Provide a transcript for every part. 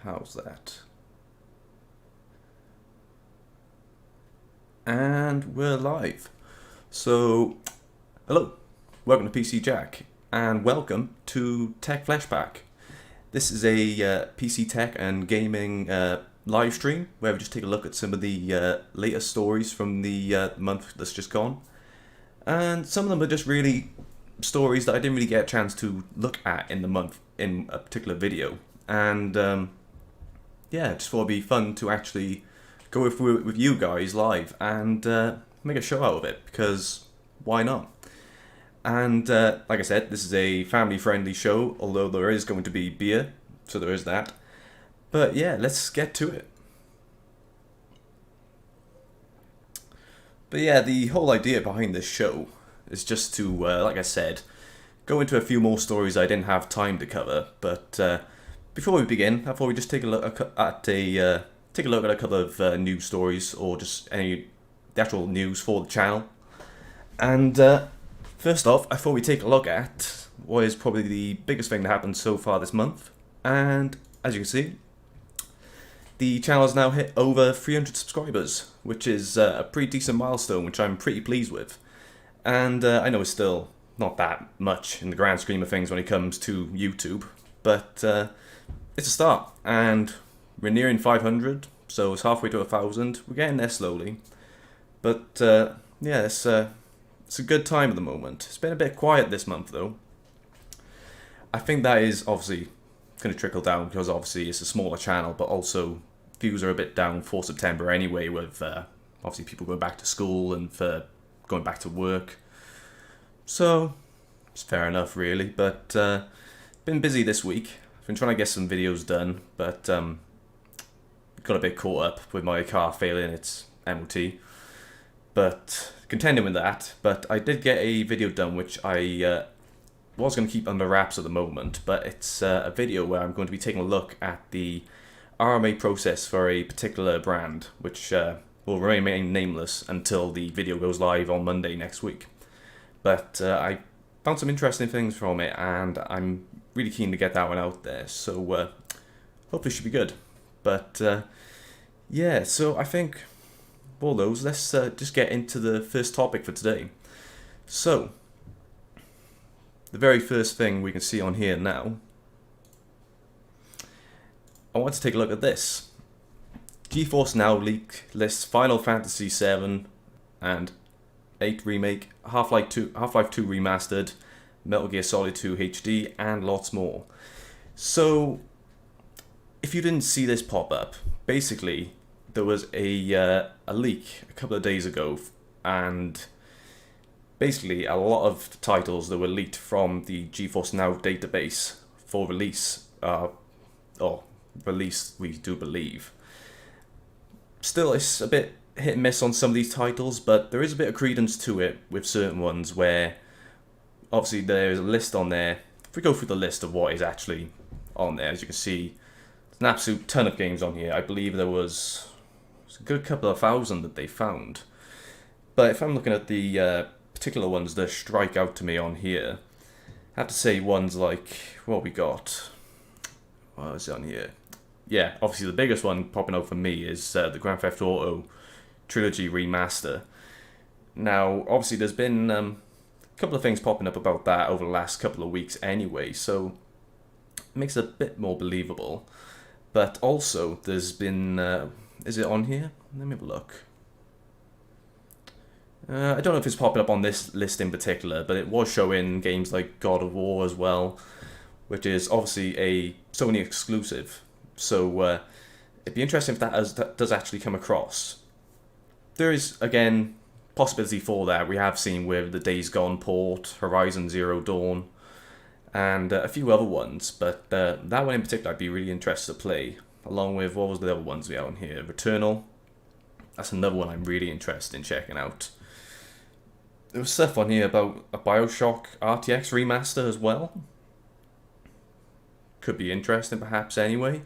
How's that? And we're live. So, hello, welcome to PC Jack, and welcome to TechFlashback. This is a PC tech and gaming live stream where we just take a look at some of the latest stories from the month that's just gone. And some of them are just really stories that I didn't really get a chance to look at in the month in a particular video. And yeah, just thought it'd be fun to actually go through it with you guys live and make a show out of it, because why not? And like I said, this is a family-friendly show, although there is going to be beer, so there is that. But yeah, let's get to it. But yeah, the whole idea behind this show is just to, like I said, go into a few more stories I didn't have time to cover. But before we begin, I thought we'd just take a look at a couple of news stories, or just the actual news for the channel. And first off, I thought we'd take a look at what is probably the biggest thing that happened so far this month. And as you can see, the channel has now hit over 300 subscribers, which is a pretty decent milestone, which I'm pretty pleased with. And I know it's still not that much in the grand scheme of things when it comes to YouTube, but it's a start, and we're nearing 500, so it's halfway to 1,000. We're getting there slowly, but yeah, it's a good time at the moment. It's been a bit quiet this month, though. I think that is obviously going to trickle down, because obviously it's a smaller channel, but also views are a bit down for September anyway, with obviously people going back to school and for going back to work. So it's fair enough, really. But been busy this week. I've been trying to get some videos done, but got a bit caught up with my car failing its MOT. But contending with that. But I did get a video done, which I was going to keep under wraps at the moment. But it's a video where I'm going to be taking a look at the RMA process for a particular brand, which will remain nameless until the video goes live on Monday next week. But I found some interesting things from it, and I'm really keen to get that one out there, so hopefully it should be good. But yeah, so I think all those, let's just get into the first topic for today. So the very first thing we can see on here now, I want to take a look at this. GeForce Now leak lists Final Fantasy VII and 8 Remake, Half-Life 2 Remastered, Metal Gear Solid 2 HD, and lots more. So, if you didn't see this pop up, basically there was a leak a couple of days ago, and basically a lot of titles that were leaked from the GeForce Now database for release, we do believe. Still, it's a bit hit and miss on some of these titles, but there is a bit of credence to it with certain ones, where obviously there is a list on there. If we go through the list of what is actually on there, as you can see, there's an absolute ton of games on here. I believe there was a good couple of thousand that they found. But if I'm looking at the particular ones that strike out to me on here, I have to say ones like, what we got? What is on here? Yeah, obviously the biggest one popping out for me is the Grand Theft Auto Trilogy Remaster. Now, obviously there's been a couple of things popping up about that over the last couple of weeks anyway, so it makes it a bit more believable. But also, there's been... is it on here? Let me have a look. I don't know if it's popping up on this list in particular, but it was showing games like God of War as well, which is obviously a Sony exclusive. So it'd be interesting if that does actually come across. There is, again, possibility for that. We have seen with the Days Gone port, Horizon Zero Dawn, and a few other ones. But that one in particular I'd be really interested to play, along with, what was the other ones we have on here? Returnal. That's another one I'm really interested in checking out. There was stuff on here about a Bioshock RTX remaster as well. Could be interesting perhaps anyway.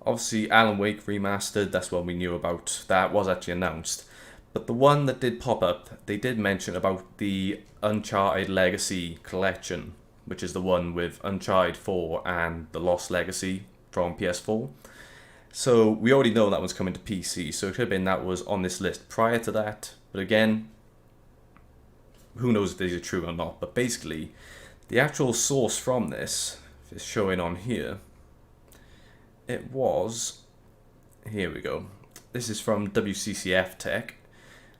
Obviously Alan Wake remastered, that's what we knew about. That was actually announced. But the one that did pop up, they did mention about the Uncharted Legacy collection, which is the one with Uncharted 4 and The Lost Legacy from PS4. So we already know that one's coming to PC, so it could have been that was on this list prior to that. But again, who knows if these are true or not. But basically, the actual source from this is showing on here. It was, here we go. This is from WCCF Tech.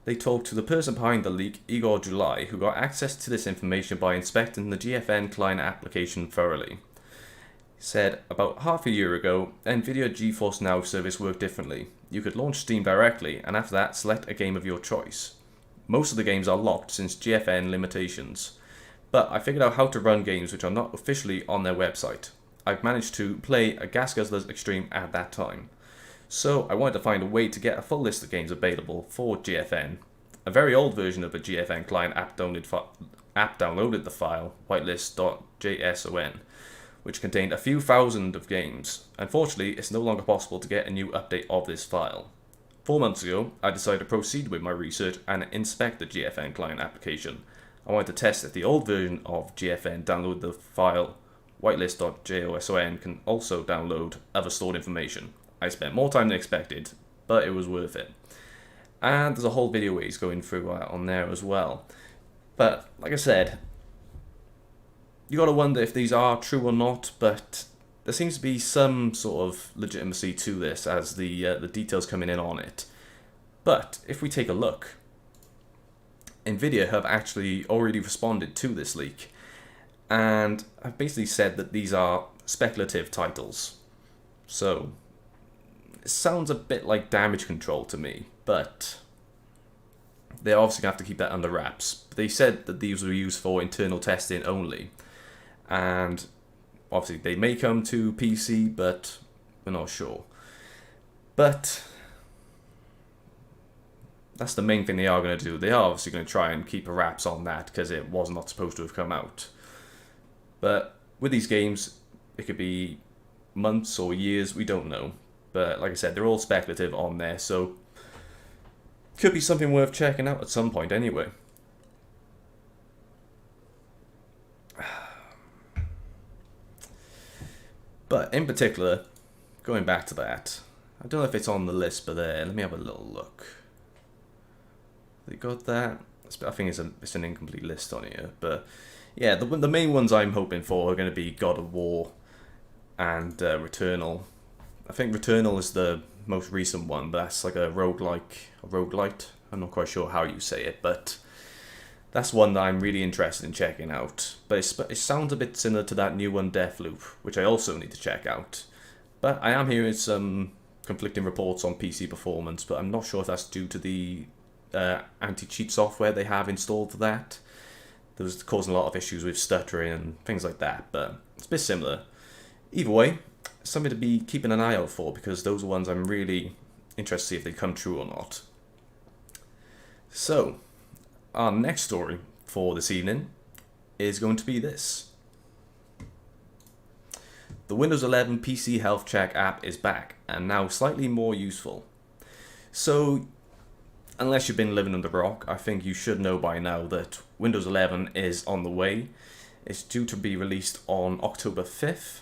They talked to the person behind the leak, Igor July, who got access to this information by inspecting the GFN client application thoroughly. He said, about half a year ago, NVIDIA GeForce Now service worked differently. You could launch Steam directly, and after that, select a game of your choice. Most of the games are locked since GFN limitations, but I figured out how to run games which are not officially on their website. I've managed to play a Gas Guzzlers Extreme at that time. So I wanted to find a way to get a full list of games available for GFN. A very old version of a GFN client app downloaded the file, whitelist.json, which contained a few thousand of games. Unfortunately, it's no longer possible to get a new update of this file. 4 months ago, I decided to proceed with my research and inspect the GFN client application. I wanted to test if the old version of GFN downloaded the file whitelist.json can also download other stored information. I spent more time than expected, but it was worth it. And there's a whole video where he's going through on there as well. But like I said, you gotta wonder if these are true or not, but there seems to be some sort of legitimacy to this as the details coming in on it. But if we take a look, NVIDIA have actually already responded to this leak, and I've basically said that these are speculative titles. So it sounds a bit like damage control to me, but they're obviously going to have to keep that under wraps. They said that these were used for internal testing only, and obviously they may come to PC, but we're not sure. But that's the main thing they are going to do. They are obviously going to try and keep a wraps on that because it was not supposed to have come out. But with these games, it could be months or years, we don't know. But like I said, they're all speculative on there, so could be something worth checking out at some point anyway. But in particular, going back to that, I don't know if it's on the list, but let me have a little look. They got that? I think it's an incomplete list on here, but yeah, the main ones I'm hoping for are going to be God of War and Returnal. I think Returnal is the most recent one, but that's like a roguelite. I'm not quite sure how you say it, but that's one that I'm really interested in checking out. But it sounds a bit similar to that new one, Deathloop, which I also need to check out. But I am hearing some conflicting reports on PC performance, but I'm not sure if that's due to the anti-cheat software they have installed for that. That was causing a lot of issues with stuttering and things like that, but it's a bit similar. Either way, something to be keeping an eye out for, because those are ones I'm really interested to see if they come true or not. So, our next story for this evening is going to be this. The Windows 11 PC Health Check app is back, and now slightly more useful. So, unless you've been living under a rock, I think you should know by now that Windows 11 is on the way. It's due to be released on October 5th.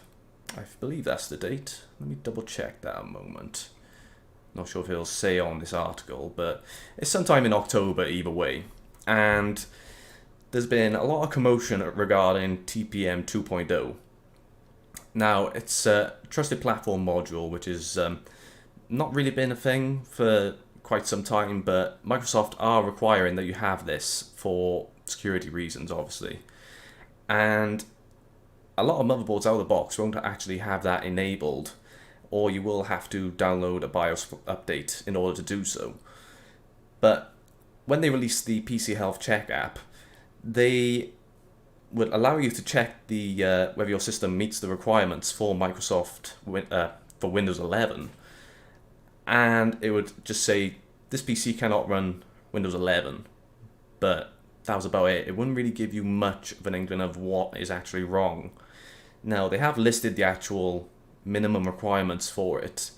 I believe that's the date. Let me double check that a moment. Not sure if it'll say on this article, but it's sometime in October either way. And there's been a lot of commotion regarding TPM 2.0. Now, it's a trusted platform module, which is not really been a thing for quite some time, but Microsoft are requiring that you have this for security reasons, obviously. And a lot of motherboards out of the box won't actually have that enabled, or you will have to download a BIOS update in order to do so. But when they released the PC Health Check app, they would allow you to check the whether your system meets the requirements for Microsoft for Windows 11, and it would just say this PC cannot run Windows 11, but that was about it. It wouldn't really give you much of an inkling of what is actually wrong. Now, they have listed the actual minimum requirements for it,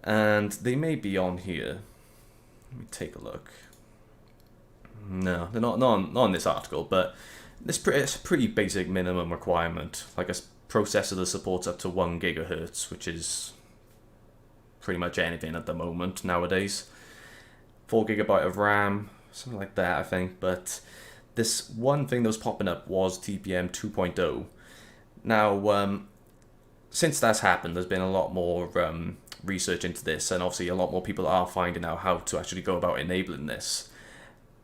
and they may be on here. Let me take a look. No, they're not on this article, but it's a pretty basic minimum requirement, like a processor that supports up to 1 gigahertz, which is pretty much anything at the moment nowadays. 4 gigabyte of RAM, something like that, I think. But this one thing that was popping up was TPM 2.0. Now, since that's happened, there's been a lot more research into this, and obviously a lot more people are finding out how to actually go about enabling this.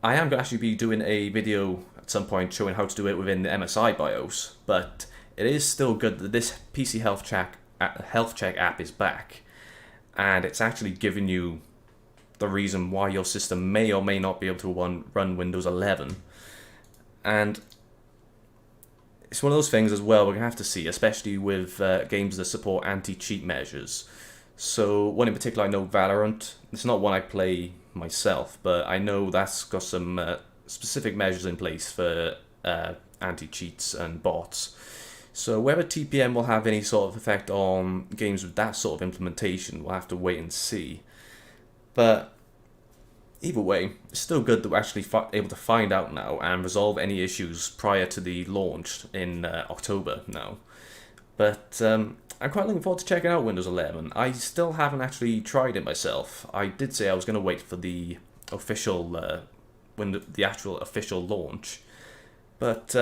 I am going to actually be doing a video at some point showing how to do it within the MSI BIOS, but it is still good that this PC Health Check app is back, and it's actually giving you the reason why your system may or may not be able to run Windows 11. And it's one of those things as well we're going to have to see, especially with games that support anti-cheat measures. So one in particular, I know Valorant. It's not one I play myself, but I know that's got some specific measures in place for anti-cheats and bots. So whether TPM will have any sort of effect on games with that sort of implementation, we'll have to wait and see. But either way, it's still good that we're actually able to find out now and resolve any issues prior to the launch in October now. But I'm quite looking forward to checking out Windows 11. I still haven't actually tried it myself. I did say I was going to wait for the official, the actual official launch. But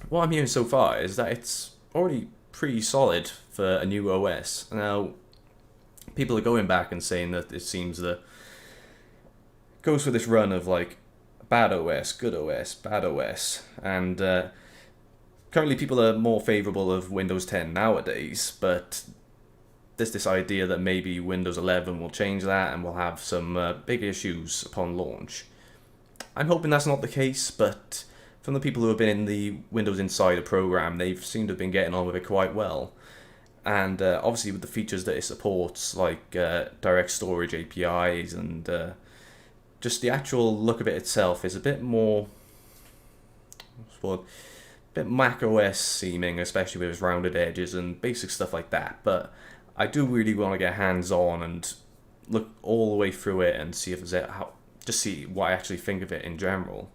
what I'm hearing so far is that it's already pretty solid for a new OS. Now, people are going back and saying that it seems that it goes for this run of like bad OS, good OS, bad OS, and currently people are more favourable of Windows 10 nowadays, but there's this idea that maybe Windows 11 will change that and we'll have some big issues upon launch. I'm hoping that's not the case, but from the people who have been in the Windows Insider program, they've seemed to have been getting on with it quite well. And obviously with the features that it supports, like direct storage APIs and just the actual look of it itself is a bit more, bit Mac OS seeming, especially with its rounded edges and basic stuff like that. But I do really want to get hands on and look all the way through it and see if there's just see what I actually think of it in general.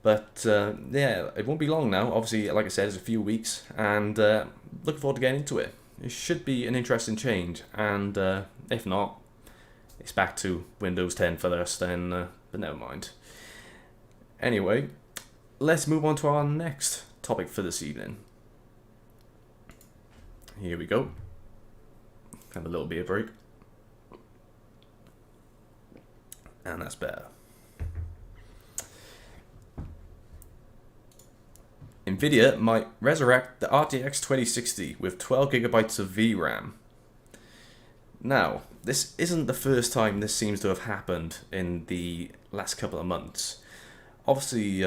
But yeah, it won't be long now. Obviously, like I said, it's a few weeks, and looking forward to getting into it. It should be an interesting change, and if not, it's back to Windows 10 for us then, but never mind. Anyway, let's move on to our next topic for this evening. Here we go. Have a little beer break. And that's better. NVIDIA might resurrect the RTX 2060 with 12 gigabytes of VRAM. Now, this isn't the first time this seems to have happened in the last couple of months. Obviously,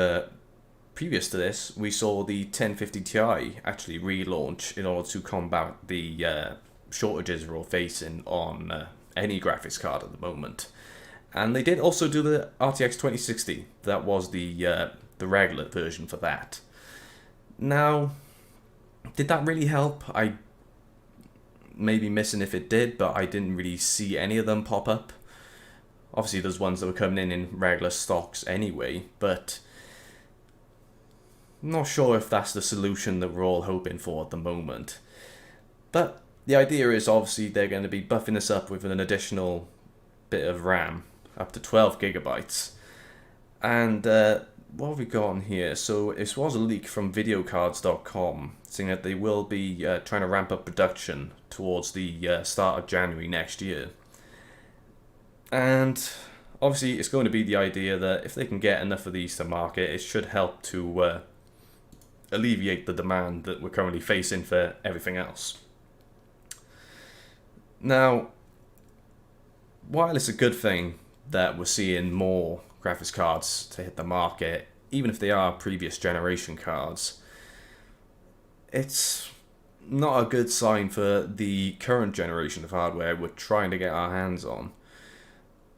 previous to this, we saw the 1050 Ti actually relaunch in order to combat the shortages we're all facing on any graphics card at the moment. And they did also do the RTX 2060. That was the regular version for that. Now, did that really help? I may be missing if it did, but I didn't really see any of them pop up. Obviously, there's ones that were coming in regular stocks anyway, but I'm not sure if that's the solution that we're all hoping for at the moment. But the idea is obviously they're going to be buffing this up with an additional bit of RAM, up to 12 gigabytes. And what have we got on here? So this was a leak from videocards.com saying that they will be trying to ramp up production towards the start of January next year. And obviously it's going to be the idea that if they can get enough of these to market, it should help to alleviate the demand that we're currently facing for everything else. Now, while it's a good thing that we're seeing more graphics cards to hit the market, even if they are previous generation cards, it's not a good sign for the current generation of hardware we're trying to get our hands on.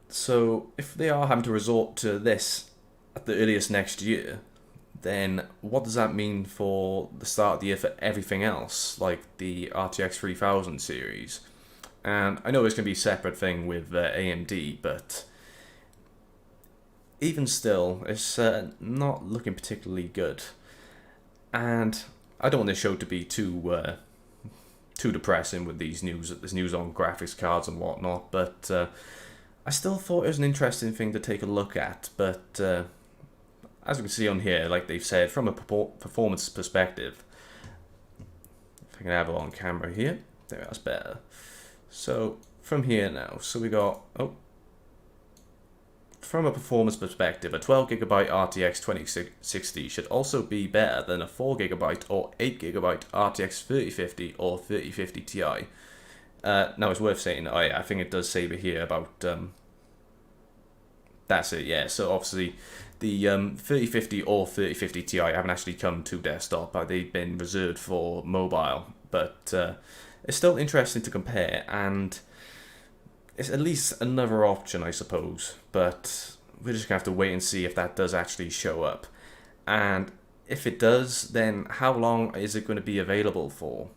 So if they are having to resort to this at the earliest next year, then what does that mean for the start of the year for everything else, like the RTX 3000 series? And I know it's going to be a separate thing with AMD, but even still, it's not looking particularly good. And I don't want this show to be too depressing with this news on graphics cards and whatnot, but I still thought it was an interesting thing to take a look at. But as you can see on here, like they've said, from a performance perspective, if I can have it on camera here, there, that's better. So from here now, so we got, from a performance perspective, a 12GB RTX 2060 should also be better than a 4GB or 8GB RTX 3050 or 3050 Ti. Now it's worth saying, I think it does say here about, that's it, yeah, so obviously the 3050 or 3050 Ti haven't actually come to desktop, they've been reserved for mobile, but it's still interesting to compare, and it's at least another option, I suppose, but we're just going to have to wait and see if that does actually show up. And if it does, then how long is it going to be available for?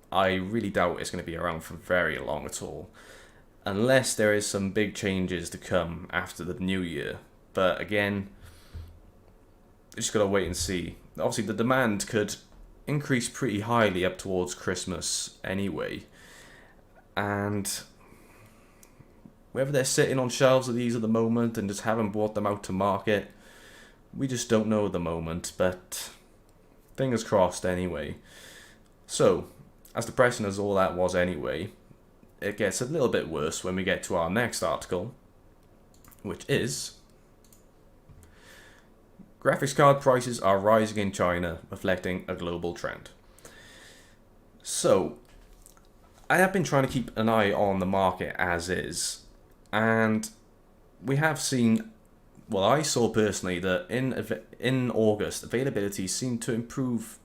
I really doubt it's going to be around for very long at all, unless there is some big changes to come after the new year. But again, just got to wait and see. Obviously, the demand could increase pretty highly up towards Christmas anyway, and whether they're sitting on shelves of these at the moment and just haven't brought them out to market, we just don't know at the moment, but fingers crossed anyway. So, as depressing as all that was anyway, it gets a little bit worse when we get to our next article, which is graphics card prices are rising in China, reflecting a global trend. So, I have been trying to keep an eye on the market as is, and we have seen, well, I saw personally that in August, availability seemed to improve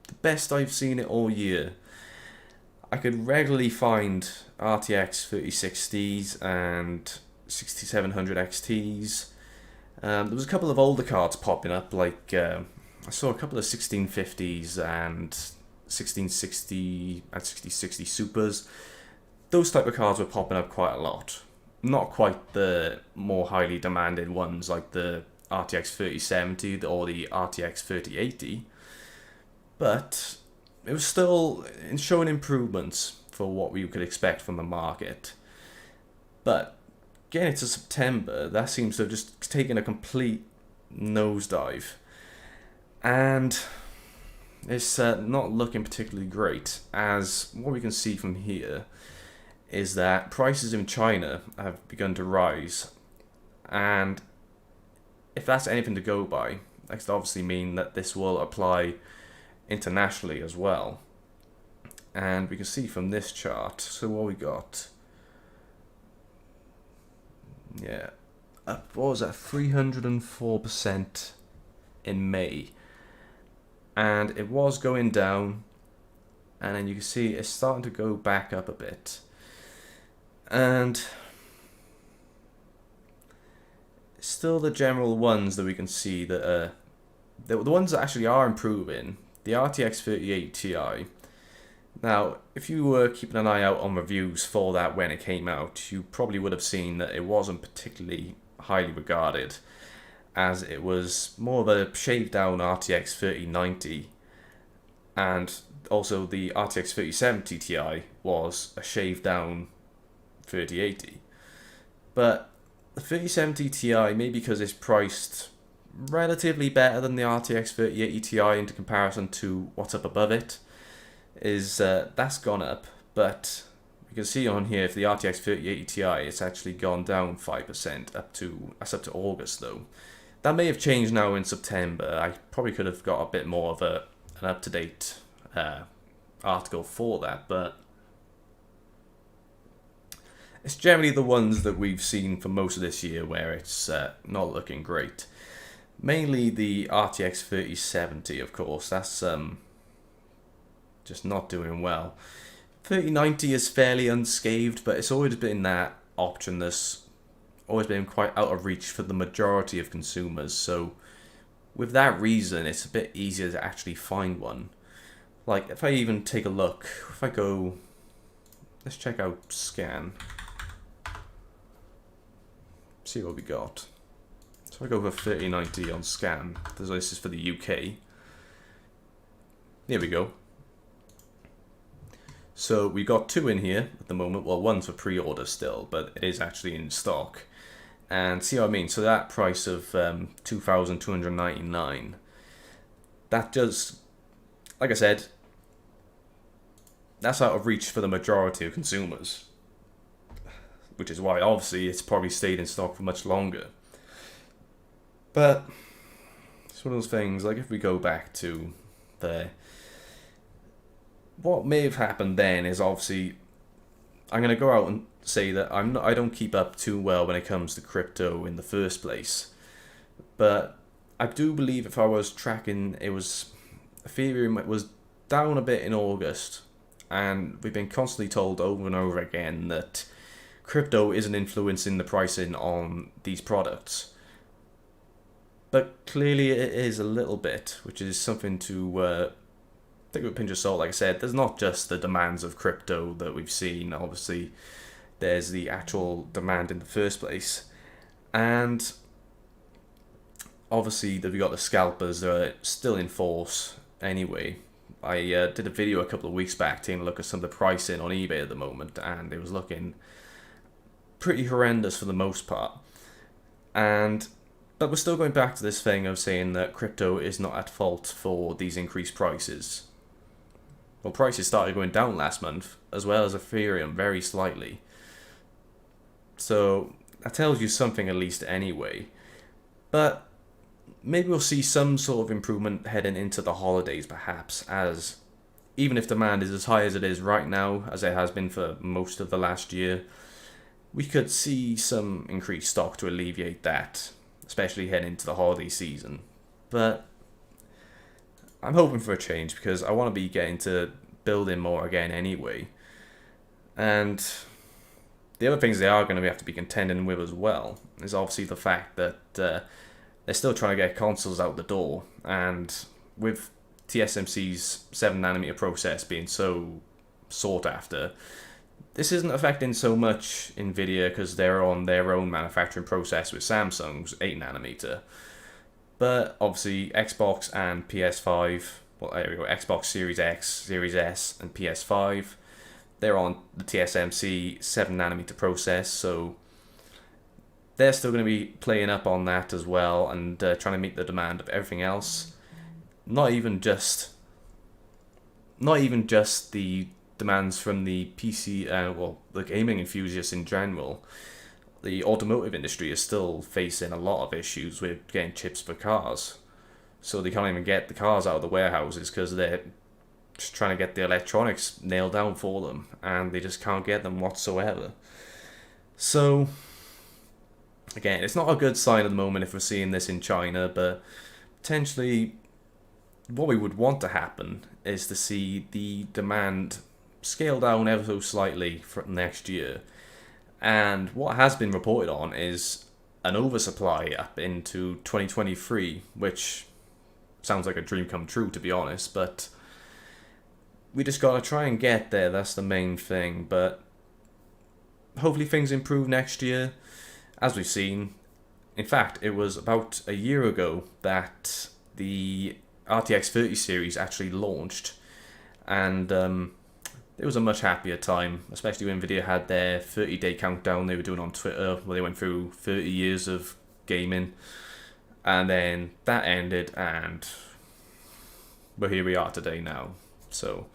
the best I've seen it all year. I could regularly find RTX 3060s and 6700 XTs. There was a couple of older cards popping up, like I saw a couple of 1650s and 1660 and 6060 Supers. Those type of cards were popping up quite a lot. Not quite the more highly demanded ones like the RTX 3070 or the RTX 3080, but it was still showing improvements for what we could expect from the market. But getting into September, that seems to have just taken a complete nosedive, and it's not looking particularly great, as what we can see from here is that prices in China have begun to rise, and if that's anything to go by, that could obviously mean that this will apply internationally as well. And we can see from this chart, so what we got, yeah, what was that, 304% in May, and it was going down, and then you can see it's starting to go back up a bit. And still the general ones that we can see that are the ones that actually are improving, the RTX 3080 Ti. Now, if you were keeping an eye out on reviews for that when it came out, you probably would have seen that it wasn't particularly highly regarded, as it was more of a shaved down RTX 3090, and also the RTX 3070 Ti was a shaved down 3080. But the 3070 Ti, maybe because it's priced relatively better than the RTX 3080 Ti into comparison to what's up above it, is that's gone up. But you can see on here for the RTX 3080 Ti, it's actually gone down 5% that's up to August though. That may have changed now in September. I probably could have got a bit more of an up-to-date article for that, but it's generally the ones that we've seen for most of this year where it's not looking great. Mainly the RTX 3070, of course. That's just not doing well. 3090 is fairly unscathed, but it's always been that option that's always been quite out of reach for the majority of consumers. So with that reason, it's a bit easier to actually find one. Like, if I even take a look, if I go, let's check out Scan. See what we got. So I go for 3090 on Scan. This is for the UK. Here we go. So we got two in here at the moment. Well, one's for pre-order still, but it is actually in stock. And see what I mean? So that price of $2,299, that does, like I said, that's out of reach for the majority of consumers. Which is why, obviously, it's probably stayed in stock for much longer. But it's one of those things, like if we go back to what may have happened then is obviously, I'm going to go out and say that I don't keep up too well when it comes to crypto in the first place. But I do believe if I was tracking, Ethereum was down a bit in August. And we've been constantly told over and over again that crypto isn't influencing the pricing on these products. But clearly it is a little bit, which is something to take with a pinch of salt. Like I said, there's not just the demands of crypto that we've seen. Obviously, there's the actual demand in the first place. And obviously, we've got the scalpers that are still in force anyway. I did a video a couple of weeks back taking a look at some of the pricing on eBay at the moment, and it was looking pretty horrendous for the most part. But we're still going back to this thing of saying that crypto is not at fault for these increased prices. Well, prices started going down last month, as well as Ethereum, very slightly. So that tells you something at least anyway. But maybe we'll see some sort of improvement heading into the holidays, perhaps, as even if demand is as high as it is right now, as it has been for most of the last year, we could see some increased stock to alleviate that, especially heading into the holiday season. But I'm hoping for a change because I want to be getting to building more again anyway. And the other things they are going to have to be contending with as well is obviously the fact that they're still trying to get consoles out the door, and with TSMC's 7nm process being so sought after, this isn't affecting so much NVIDIA because they're on their own manufacturing process with Samsung's 8nm. But obviously Xbox and PS5, well there we go, Xbox Series X, Series S and PS5, they're on the TSMC 7nm process, so they're still going to be playing up on that as well and trying to meet the demand of everything else. Not even just the demands from the PC, the gaming enthusiasts in general. The automotive industry is still facing a lot of issues with getting chips for cars. So they can't even get the cars out of the warehouses because they're just trying to get the electronics nailed down for them, and they just can't get them whatsoever. So again, it's not a good sign at the moment if we're seeing this in China, but potentially what we would want to happen is to see the demand scale down ever so slightly for next year. And what has been reported on is an oversupply up into 2023, which sounds like a dream come true, to be honest, but we just gotta try and get there, that's the main thing. But hopefully things improve next year. As we've seen, in fact, it was about a year ago that the RTX 30 series actually launched, and it was a much happier time, especially when Nvidia had their 30-day countdown they were doing on Twitter, where they went through 30 years of gaming, and then that ended, and well, here we are today now. So,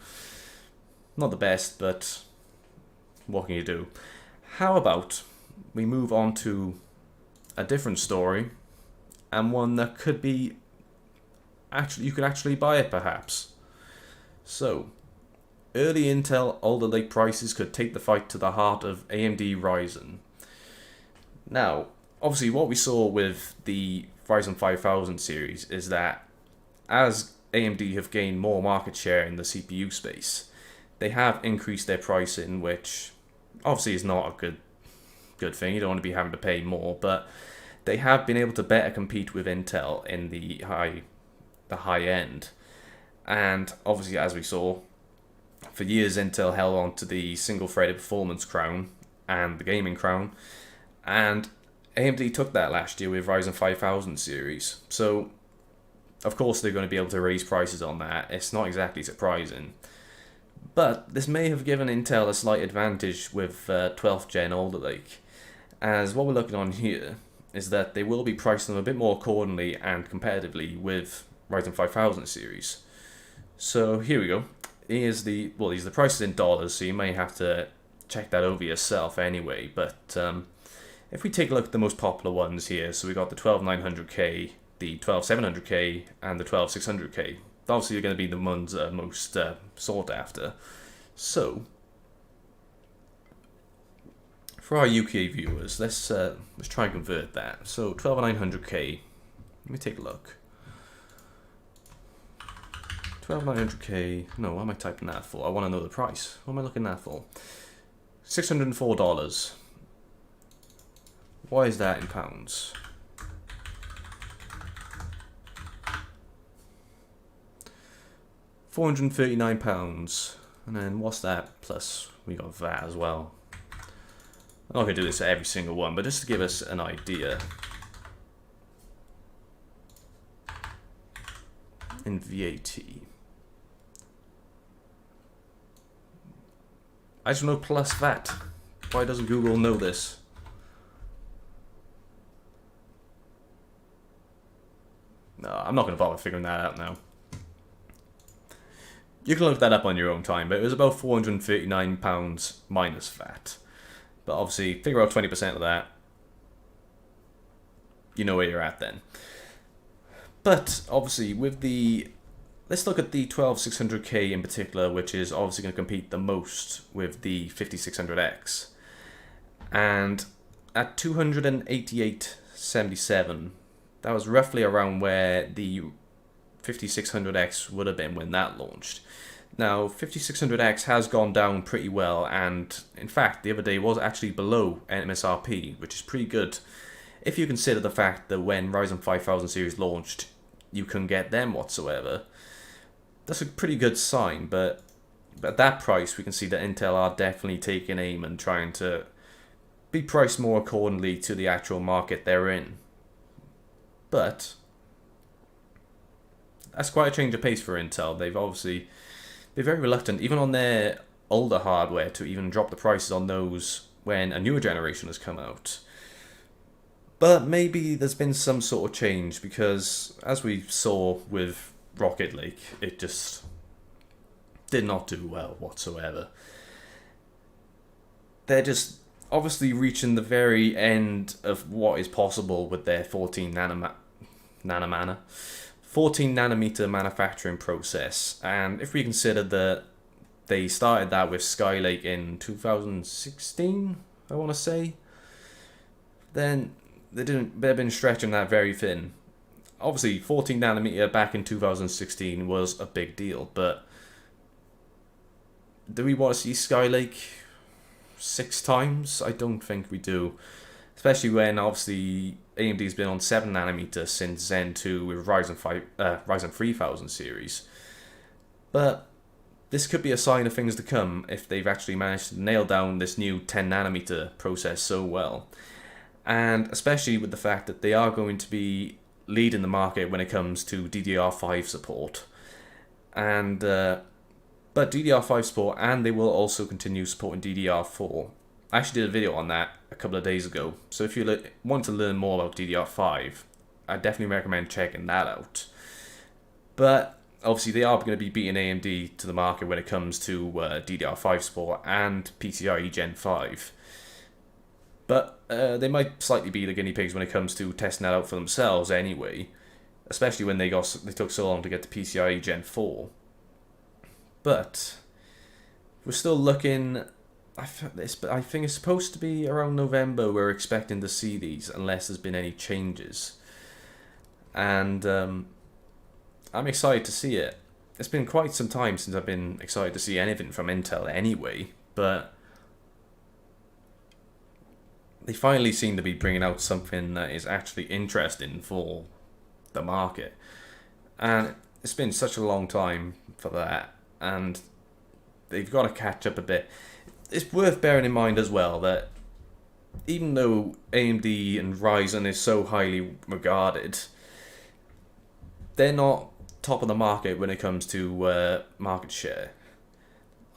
not the best, but what can you do? How about we move on to a different story, and one that could be you could actually buy it perhaps. So, early Intel Alder Lake prices could take the fight to the heart of AMD Ryzen. Now, obviously what we saw with the Ryzen 5000 series is that as AMD have gained more market share in the CPU space, they have increased their pricing, which obviously is not a good thing. You don't want to be having to pay more, but they have been able to better compete with Intel in the high end. And obviously, as we saw, for years Intel held on to the single-threaded performance crown and the gaming crown, and AMD took that last year with Ryzen 5000 series. So Of course, they're going to be able to raise prices on that. It's not exactly surprising. But this may have given Intel a slight advantage with 12th gen Alder Lake, as what we're looking on here is that they will be priced them a bit more accordingly and competitively with Ryzen 5000 series. So here we go. These are the prices in dollars, so you may have to check that over yourself anyway. But if we take a look at the most popular ones here, so we got the 12900K, the 12700K, and the 12600K. Obviously, are going to be the ones that are most sought after. So, for our UK viewers, let's try and convert that. So 12900K. Let me take a look. 12900K. No, what am I typing that for? I want to know the price. What am I looking at for? $604. Why is that in pounds? £439. And then what's that? Plus we got VAT as well. I'm not going to do this at every single one, but just to give us an idea. In VAT. I just know plus VAT. Why doesn't Google know this? No, I'm not going to bother figuring that out now. You can look that up on your own time, but it was about £439 minus VAT. But obviously, figure out 20% of that. You know where you're at then. But obviously, with the... Let's look at the 12600K in particular, which is obviously going to compete the most with the 5600X. And at 288.77, that was roughly around where the 5600X would have been when that launched. Now, 5600X has gone down pretty well, and in fact, the other day was actually below MSRP, which is pretty good if you consider the fact that when Ryzen 5000 series launched, you couldn't get them whatsoever. That's a pretty good sign, but at that price, we can see that Intel are definitely taking aim and trying to be priced more accordingly to the actual market they're in. But that's quite a change of pace for Intel. They're very reluctant, even on their older hardware, to even drop the prices on those when a newer generation has come out. But maybe there's been some sort of change, because as we saw with Rocket Lake, it just did not do well whatsoever. They're just obviously reaching the very end of what is possible with their 14 nanometer manufacturing process. And if we consider that they started that with Skylake in 2016, I want to say, then they've been stretching that very thin. Obviously, 14 nanometer back in 2016 was a big deal, but do we want to see Skylake 6 times? I don't think we do. Especially when, obviously, AMD's been on 7 nanometer since Zen 2 with Ryzen 3000 series. But this could be a sign of things to come if they've actually managed to nail down this new 10 nanometer process so well. And especially with the fact that they are going to be leading the market when it comes to DDR5 support. And but DDR5 support, and they will also continue supporting DDR4. I actually did a video on that a couple of days ago, so if you want to learn more about DDR5, I definitely recommend checking that out. But obviously they are going to be beating AMD to the market when it comes to DDR5 support and PCIe Gen 5. But they might slightly be the guinea pigs when it comes to testing that out for themselves anyway, especially when they took so long to get to PCIe Gen 4. But we're still looking... I think it's supposed to be around November we're expecting to see these, unless there's been any changes. And I'm excited to see it. It's been quite some time since I've been excited to see anything from Intel anyway, but they finally seem to be bringing out something that is actually interesting for the market. And it's been such a long time for that, and they've got to catch up a bit. It's worth bearing in mind as well that even though AMD and Ryzen is so highly regarded, they're not top of the market when it comes to market share.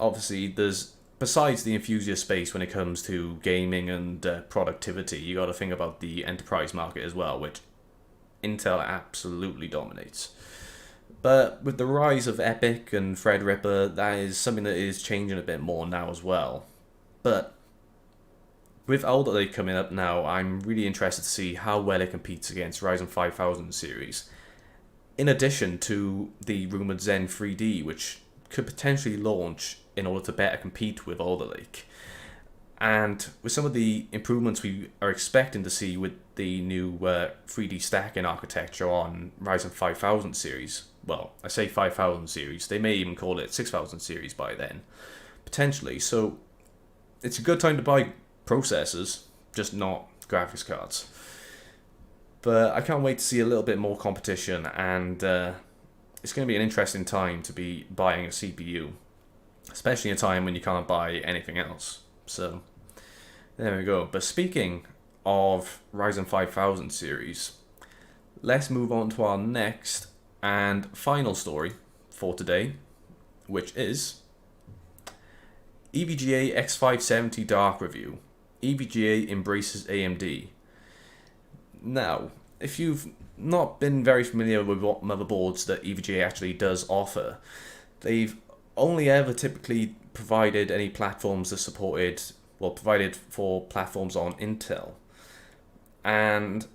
Obviously, there's besides the enthusiast space when it comes to gaming and productivity, you got to think about the enterprise market as well, which Intel absolutely dominates. But with the rise of Epic and Threadripper, that is something that is changing a bit more now as well. But with Alder Lake coming up now, I'm really interested to see how well it competes against Ryzen 5000 series. In addition to the rumoured Zen 3D, which could potentially launch in order to better compete with Alder Lake. And with some of the improvements we are expecting to see with the new 3D stacking architecture on Ryzen 5000 series, well, I say 5000 series, they may even call it 6000 series by then, potentially. So it's a good time to buy processors, just not graphics cards. But I can't wait to see a little bit more competition, and it's going to be an interesting time to be buying a CPU, especially a time when you can't buy anything else. So there we go. But speaking of Ryzen 5000 series, let's move on to our next and final story for today, which is EVGA X570 Dark Review. EVGA embraces AMD. Now, if you've not been very familiar with what motherboards that EVGA actually does offer, they've only ever typically provided any platforms that supported, well, provided for platforms on Intel. And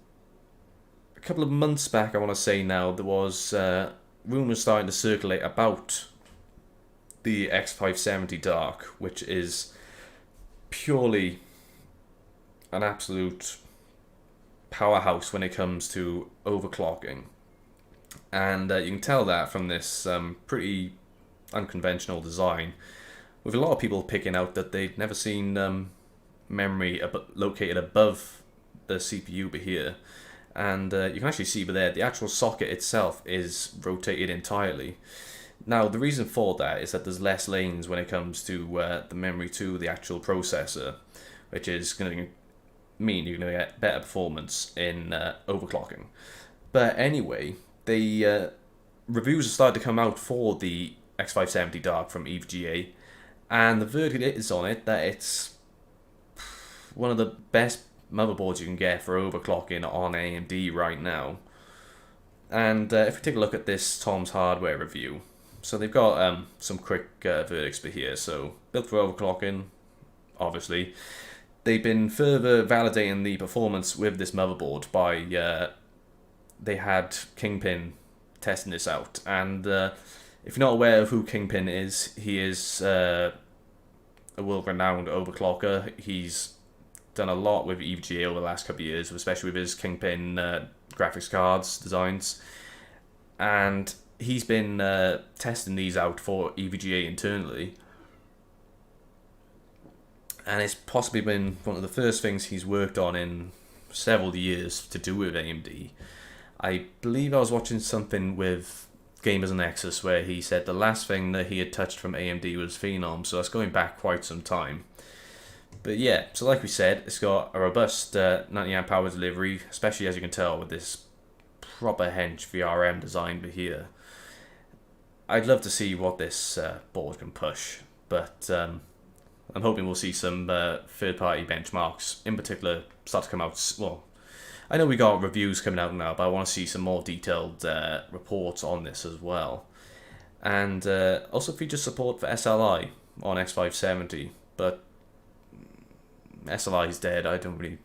a couple of months back, I want to say now, there was rumours starting to circulate about the X570 Dark, which is purely an absolute powerhouse when it comes to overclocking. And you can tell that from this pretty unconventional design, with a lot of people picking out that they'd never seen memory located above the CPU over here. And you can actually see over there, the actual socket itself is rotated entirely. Now, the reason for that is that there's less lanes when it comes to the memory to the actual processor, which is going to mean you're going to get better performance in overclocking. But anyway, the reviews have started to come out for the X570 Dark from EVGA, and the verdict is on it that it's one of the best motherboards you can get for overclocking on AMD right now. And if we take a look at this Tom's Hardware review, so they've got some quick verdicts for here. So built for overclocking, obviously. They've been further validating the performance with this motherboard by they had Kingpin testing this out. And if you're not aware of who Kingpin is, he is a world-renowned overclocker. He's done a lot with EVGA over the last couple of years, especially with his Kingpin graphics cards designs. And he's been testing these out for EVGA internally. And it's possibly been one of the first things he's worked on in several years to do with AMD. I believe I was watching something with Gamers and Nexus where he said the last thing that he had touched from AMD was Phenom, so that's going back quite some time. But yeah, so like we said, it's got a robust 90 amp hour delivery, especially as you can tell with this proper hench VRM design over here. I'd love to see what this board can push, but I'm hoping we'll see some third-party benchmarks, in particular, start to come out. Well, I know we got reviews coming out now, but I want to see some more detailed reports on this as well. And also features support for SLI on X570, but SLI is dead. I don't really...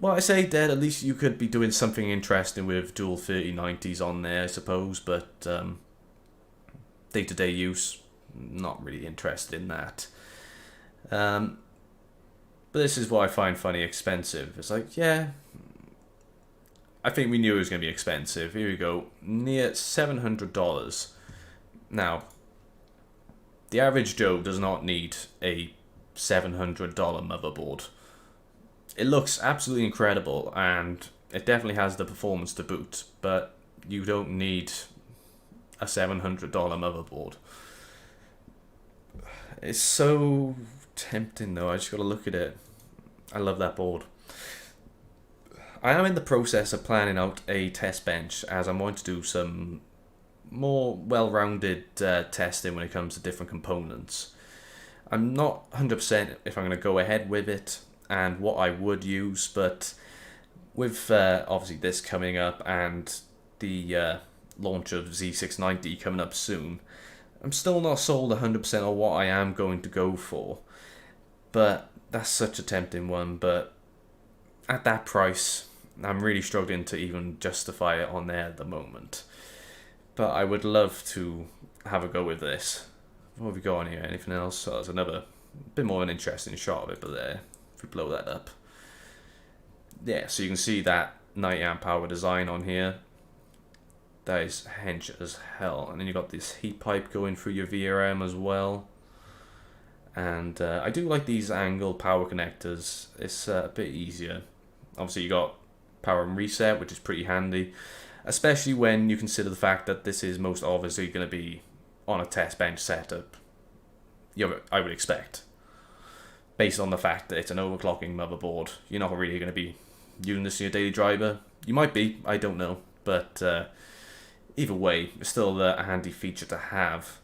Well, I say dead, at least you could be doing something interesting with dual 3090s on there, I suppose, but day-to-day use, not really interested in that. But this is what I find funny, expensive. It's like, yeah, I think we knew it was going to be expensive. Here we go, near $700. Now, the average Joe does not need a $700 motherboard. It looks absolutely incredible, and it definitely has the performance to boot, but you don't need a $700 motherboard. It's so tempting though, I just gotta look at it. I love that board. I am in the process of planning out a test bench, as I'm going to do some more well-rounded testing when it comes to different components. I'm not 100% if I'm going to go ahead with it and what I would use, but with obviously this coming up and the launch of Z690 coming up soon, I'm still not sold 100% on what I am going to go for. But that's such a tempting one, but at that price, I'm really struggling to even justify it on there at the moment. But I would love to have a go with this. What have we got on here? Anything else? Oh, there's another bit more of an interesting shot of it, but there, if we blow that up. Yeah, so you can see that 90 amp hour design on here. That is hench as hell. And then you've got this heat pipe going through your VRM as well. And I do like these angle power connectors. It's a bit easier. Obviously you got power and reset, which is pretty handy, especially when you consider the fact that this is most obviously going to be on a test bench setup. I would expect, based on the fact that it's an overclocking motherboard. You're not really going to be using this in your daily driver. You might be, I don't know, but either way, it's still a handy feature to have.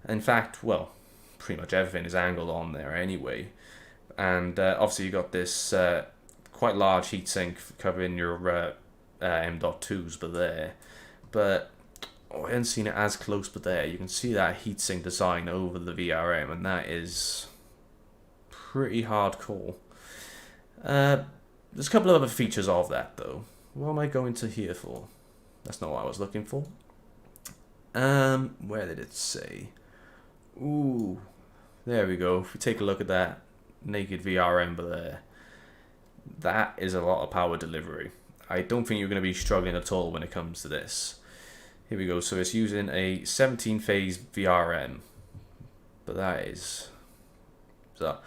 In fact, well, pretty much everything is angled on there anyway, and obviously you got this quite large heatsink covering your M.2s, but I haven't seen it as close, but there you can see that heatsink design over the VRM, and that is pretty hardcore. There's a couple of other features of that though. What am I going to here for? That's not what I was looking for. Where did it say? Ooh, there we go. If we take a look at that naked VRM there, that is a lot of power delivery. I don't think you're going to be struggling at all when it comes to this. Here we go. So it's using a 17 phase VRM, but that is so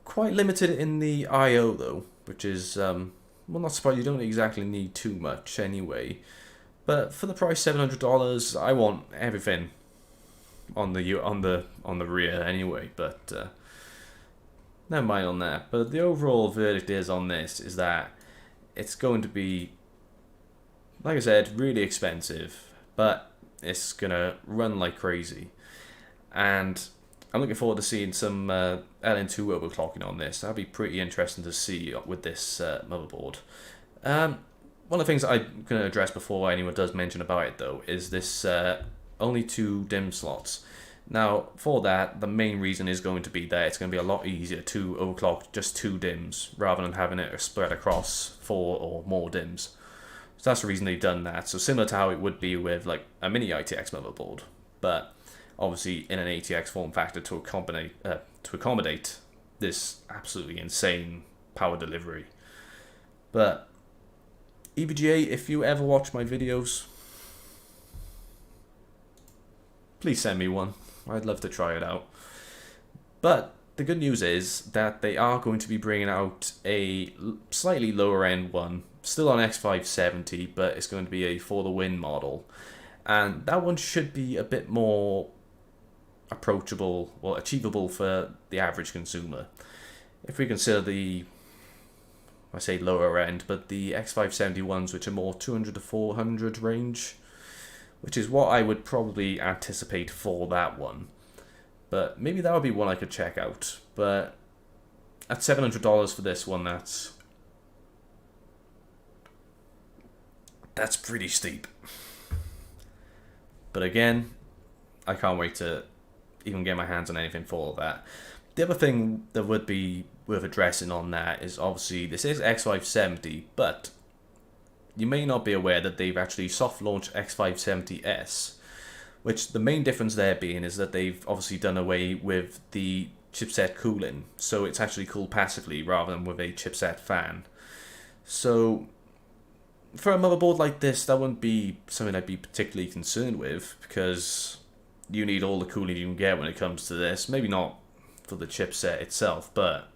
quite limited in the I/O though, which is well, not surprised. You don't exactly need too much anyway. But for the price $700, I want everything on the rear anyway. But never mind on that. But the overall verdict is on this is that it's going to be, like I said, really expensive, but it's gonna run like crazy, and I'm looking forward to seeing some LN2 overclocking on this. That'll be pretty interesting to see with this motherboard. One of the things that I'm going to address before anyone does mention about it though is this only 2 DIMM slots. Now for that, the main reason is going to be that it's going to be a lot easier to overclock just 2 DIMMs rather than having it spread across 4 or more DIMMs. So that's the reason they've done that. So similar to how it would be with like a mini ITX motherboard, but obviously in an ATX form factor to accommodate this absolutely insane power delivery. But EVGA, if you ever watch my videos, please send me one. I'd love to try it out. But the good news is that they are going to be bringing out a slightly lower end one, still on X570, but it's going to be a for the win model. And that one should be a bit more approachable, well, achievable for the average consumer. If we consider the, I say lower end, but the X570 ones, which are more 200 to 400 range, which is what I would probably anticipate for that one. But maybe that would be one I could check out. But at $700 for this one, that's pretty steep. But again, I can't wait to even get my hands on anything for that. The other thing that would be worth addressing on that is obviously this is X570, but you may not be aware that they've actually soft launched X570S, which the main difference there being is that they've obviously done away with the chipset cooling, so it's actually cooled passively rather than with a chipset fan. So for a motherboard like this, that wouldn't be something I'd be particularly concerned with, because you need all the cooling you can get when it comes to this. Maybe not for the chipset itself, but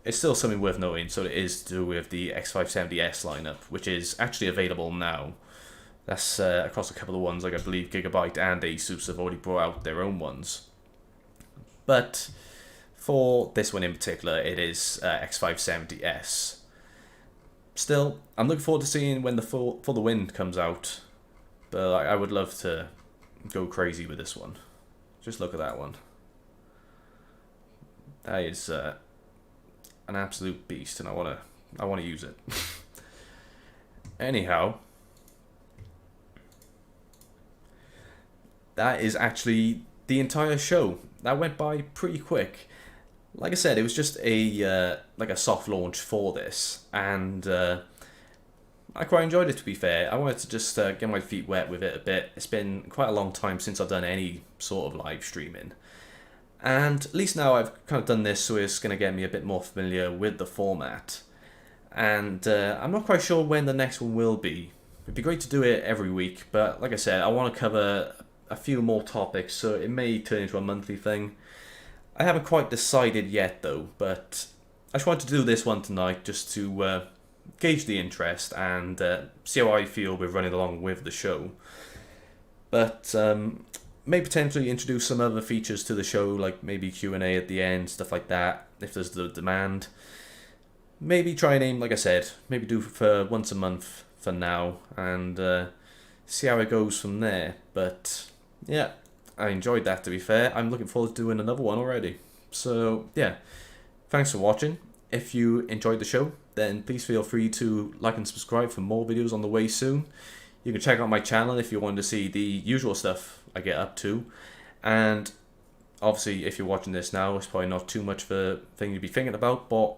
it's still something worth noting. So it is to do with the X570S lineup, which is actually available now. That's across a couple of ones, like I believe Gigabyte and Asus have already brought out their own ones. But for this one in particular, it is X570S. still, I'm looking forward to seeing when the For the Wind comes out. But like, I would love to go crazy with this one. Just look at that one. That is an absolute beast, and I wanna use it. Anyhow, that is actually the entire show. That went by pretty quick. Like I said, it was just a like a soft launch for this, and I quite enjoyed it, to be fair. I wanted to just get my feet wet with it a bit. It's been quite a long time since I've done any sort of live streaming. And at least now I've kind of done this, so it's going to get me a bit more familiar with the format. And I'm not quite sure when the next one will be. It'd be great to do it every week, but like I said, I want to cover a few more topics, so it may turn into a monthly thing. I haven't quite decided yet though, but I just wanted to do this one tonight just to gauge the interest and see how I feel with running along with the show. But may potentially introduce some other features to the show, like maybe Q&A at the end, stuff like that, if there's the demand. Maybe try and aim, like I said, maybe do for once a month for now, and see how it goes from there. But yeah, I enjoyed that, to be fair. I'm looking forward to doing another one already. So yeah, thanks for watching. If you enjoyed the show, then please feel free to like and subscribe for more videos on the way soon. You can check out my channel if you want to see the usual stuff I get up to. And obviously, if you're watching this now, it's probably not too much of a thing to be thinking about, but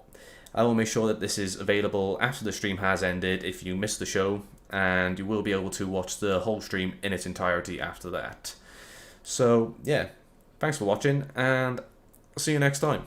I will make sure that this is available after the stream has ended if you missed the show, and you will be able to watch the whole stream in its entirety after that. So yeah, thanks for watching, and I'll see you next time.